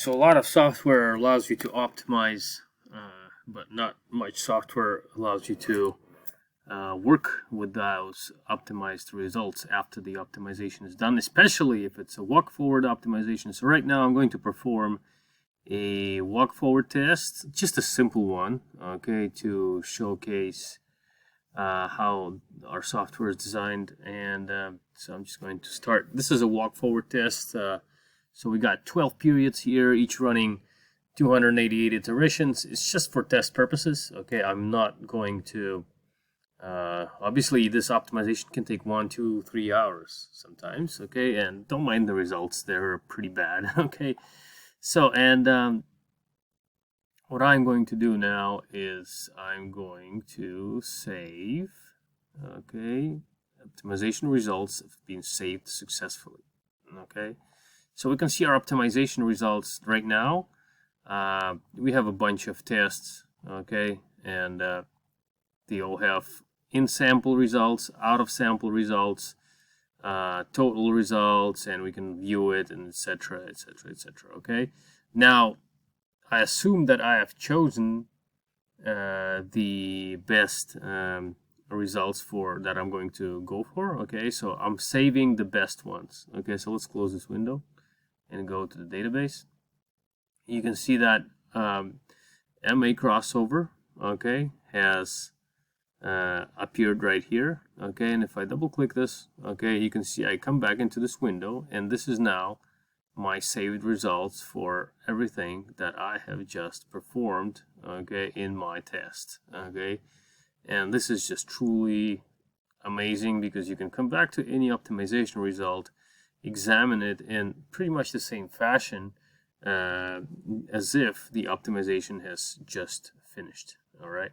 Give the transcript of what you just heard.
So a lot of software allows you to optimize, but not much software allows you to work with those optimized results after the optimization is done, especially if it's a walk-forward optimization. So right now I'm going to perform a walk-forward test, just a simple one, okay, to showcase how our software is designed. And so I'm just going to start. This is a walk-forward test. So we got 12 periods here, each running 288 iterations. It's just for test purposes. Okay, I'm not going to, obviously this optimization can take 1, 2, 3 hours sometimes. Okay, and don't mind the results, they're pretty bad. Okay, so and what I'm going to do now is I'm going to save. Okay, optimization results have been saved successfully. Okay. So we can see our optimization results right now. We have a bunch of tests, okay, and they all have in-sample results, out-of-sample results, total results, and we can view it, and etc., etc., etc. Okay. Now, I assume that I have chosen the best results for that I'm going to go for. Okay, so I'm saving the best ones. Okay, so let's close this window and go to the database. You can see that MA crossover, okay, has appeared right here. Okay, and if I double click this, okay, you can see I come back into this window, and this is now my saved results for everything that I have just performed, okay, in my test. Okay, and this is just truly amazing because you can come back to any optimization result, examine it in pretty much the same fashion as if the optimization has just finished. All right.